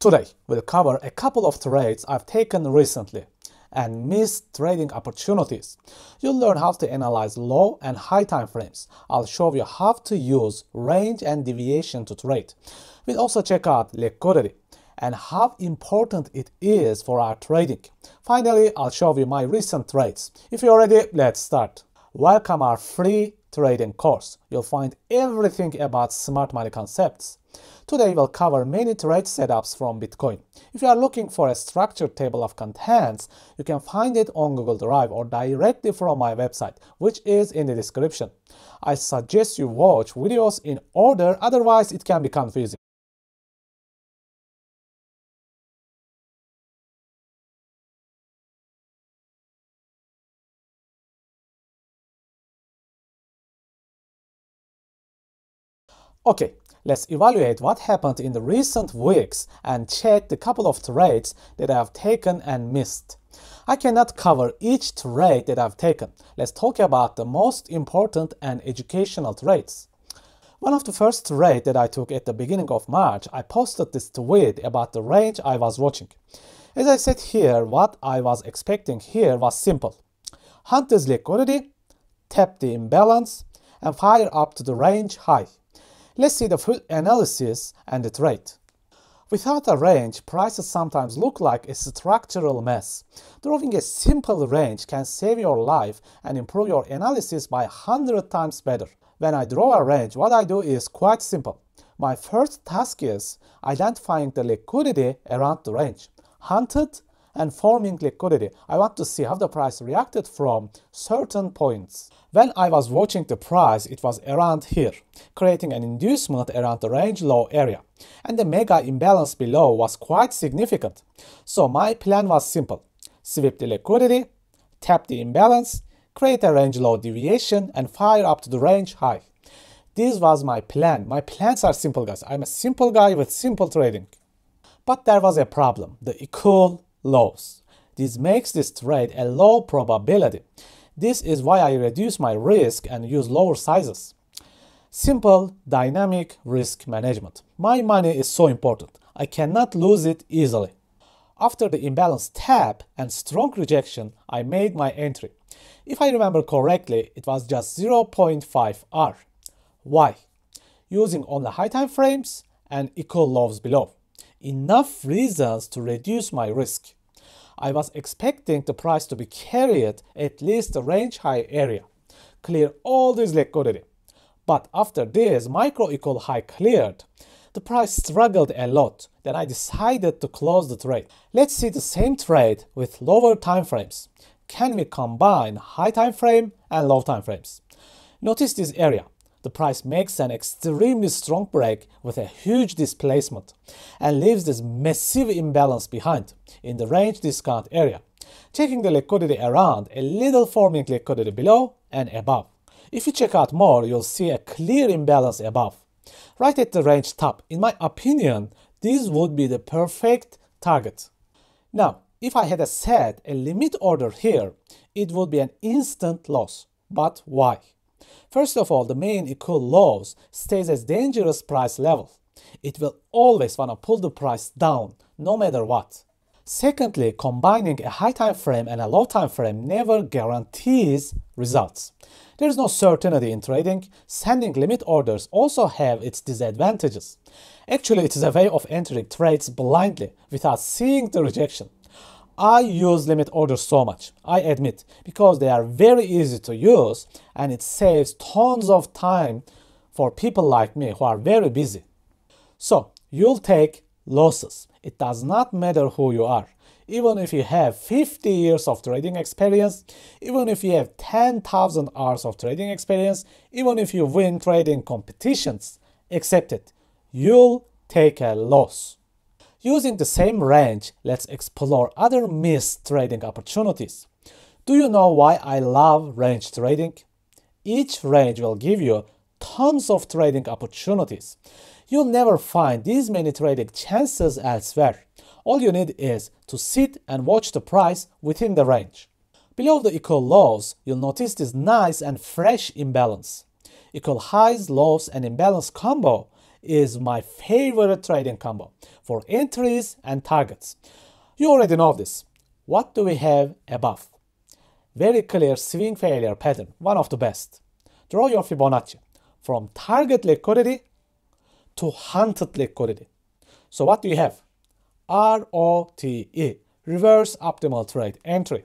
Today, we'll cover a couple of trades I've taken recently and missed trading opportunities. You'll learn how to analyze low and high time frames. I'll show you how to use range and deviation to trade. We'll also check out liquidity and how important it is for our trading. Finally, I'll show you my recent trades. If you're ready, let's start. Welcome our free trading course. You'll find everything about smart money concepts. Today we'll cover many trade setups from Bitcoin. If you are looking for a structured table of contents, you can find it on Google Drive or directly from my website, which is in the description. I suggest you watch videos in order, otherwise it can be confusing. Okay, let's evaluate what happened in the recent weeks and check the couple of trades that I have taken and missed. I cannot cover each trade that I've taken. Let's talk about the most important and educational trades. One of the first trades that I took at the beginning of March, I posted this tweet about the range I was watching. As I said here, what I was expecting here was simple. Hunt this liquidity, tap the imbalance, and fire up to the range high. Let's see the full analysis and the trade. Without a range, prices sometimes look like a structural mess. Drawing a simple range can save your life and improve your analysis by 100 times better. When I draw a range, what I do is quite simple. My first task is identifying the liquidity around the range. Hunt it and forming liquidity. I want to see how the price reacted from certain points. When I was watching the price, it was around here, creating an inducement around the range low area. And the mega imbalance below was quite significant. So my plan was simple. Sweep the liquidity, tap the imbalance, create a range low deviation, and fire up to the range high. This was my plan. My plans are simple, guys. I'm a simple guy with simple trading. But there was a problem, the equal lows. This makes this trade a low probability. This is why I reduce my risk and use lower sizes. Simple, dynamic risk management. My money is so important. I cannot lose it easily. After the imbalance tap and strong rejection, I made my entry. If I remember correctly, it was just 0.5 R. Why? Using only high time frames and equal lows below. Enough reasons to reduce my risk. I was expecting the price to be carried at least the range high area, clear all this liquidity. But after this micro equal high cleared, the price struggled a lot. Then I decided to close the trade. Let's see the same trade with lower time frames. Can we combine high time frame and low time frames? Notice this area. The price makes an extremely strong break with a huge displacement and leaves this massive imbalance behind in the range discount area, taking the liquidity around a little, forming liquidity below and above. If you check out more, you'll see a clear imbalance above, right at the range top. In my opinion, this would be the perfect target. Now, if I had set a limit order here, it would be an instant loss. But why? First of all, the main equal lows stays as dangerous price level. It will always want to pull the price down, no matter what. Secondly, combining a high time frame and a low time frame never guarantees results. There is no certainty in trading. Sending limit orders also have its disadvantages. Actually, it is a way of entering trades blindly without seeing the rejection. I use limit orders so much, I admit, because they are very easy to use and it saves tons of time for people like me who are very busy. So, you'll take losses. It does not matter who you are. Even if you have 50 years of trading experience, even if you have 10,000 hours of trading experience, even if you win trading competitions, accept it. You'll take a loss. Using the same range, let's explore other missed trading opportunities. Do you know why I love range trading? Each range will give you tons of trading opportunities. You'll never find these many trading chances elsewhere. All you need is to sit and watch the price within the range. Below the equal lows, you'll notice this nice and fresh imbalance. Equal highs, lows, and imbalance combo is my favorite trading combo. for entries and targets. You already know this. What do we have above? Very clear swing failure pattern, one of the best. Draw your Fibonacci from target liquidity to hunted liquidity. So what do you have? ROTE, reverse optimal trade entry.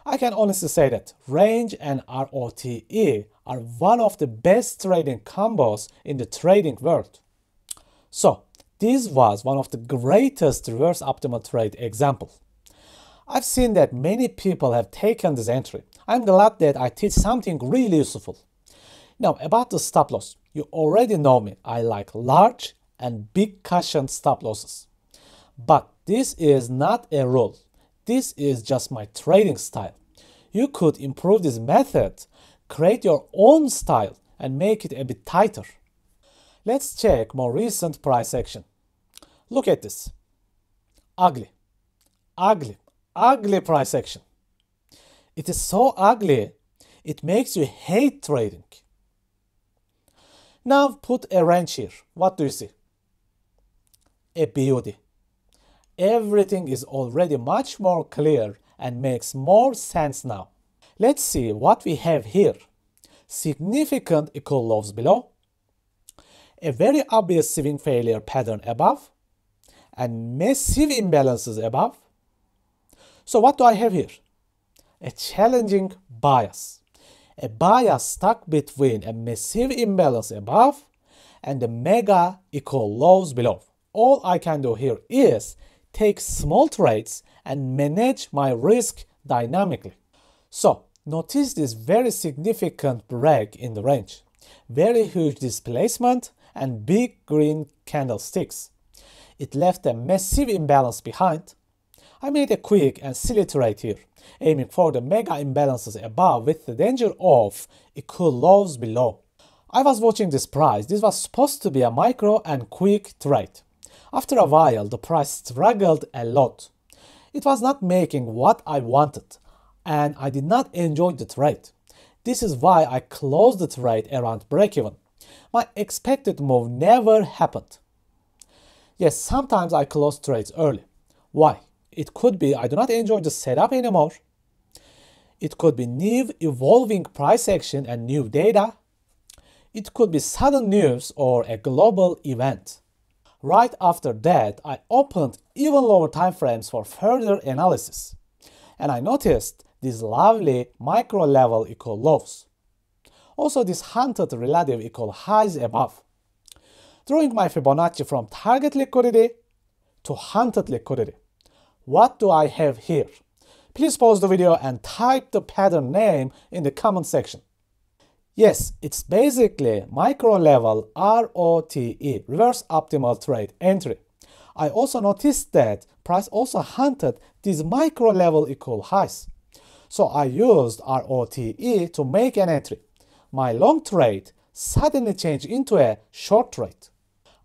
I can honestly say that range and ROTE are one of the best trading combos in the trading world. So this was one of the greatest reverse optimal trade examples. I've seen that many people have taken this entry. I'm glad that I teach something really useful. Now about the stop loss, you already know me. I like large and big cushioned stop losses. But this is not a rule. This is just my trading style. You could improve this method, create your own style, and make it a bit tighter. Let's check more recent price action. Look at this. Ugly. Ugly. Ugly price action. It is so ugly, it makes you hate trading. Now put a range here. What do you see? A beauty. Everything is already much more clear and makes more sense now. Let's see what we have here. Significant equal lows below, a very obvious swing failure pattern above, and massive imbalances above. So what do I have here? A challenging bias. A bias stuck between a massive imbalance above and the mega equal lows below. All I can do here is take small trades and manage my risk dynamically. So notice this very significant break in the range. Very huge displacement and big green candlesticks. It left a massive imbalance behind. I made a quick and silly trade here, aiming for the mega imbalances above with the danger of equal lows below. I was watching this price. This was supposed to be a micro and quick trade. After a while, the price struggled a lot. It was not making what I wanted, and I did not enjoy the trade. This is why I closed the trade around break-even. My expected move never happened. Yes, sometimes I close trades early. Why? It could be I do not enjoy the setup anymore. It could be new evolving price action and new data. It could be sudden news or a global event. Right after that, I opened even lower time frames for further analysis. And I noticed these lovely micro level equal lows. Also these hunted relative equal highs above. Drawing my Fibonacci from target liquidity to hunted liquidity. What do I have here? Please pause the video and type the pattern name in the comment section. Yes, it's basically micro level ROTE, reverse optimal trade entry. I also noticed that price also hunted these micro level equal highs. So I used ROTE to make an entry. My long trade suddenly changed into a short trade.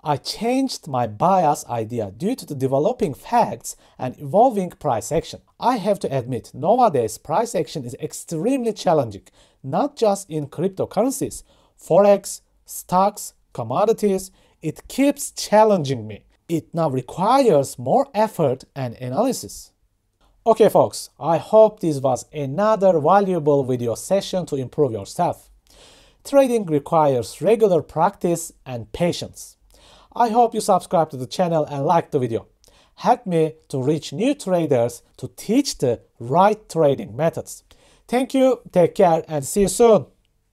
I changed my bias idea due to the developing facts and evolving price action. I have to admit, nowadays price action is extremely challenging, not just in cryptocurrencies, forex, stocks, commodities. It keeps challenging me. It now requires more effort and analysis. Okay folks, I hope this was another valuable video session to improve yourself. Trading requires regular practice and patience. I hope you subscribe to the channel and like the video. Help me to reach new traders to teach the right trading methods. Thank you, take care, and see you soon.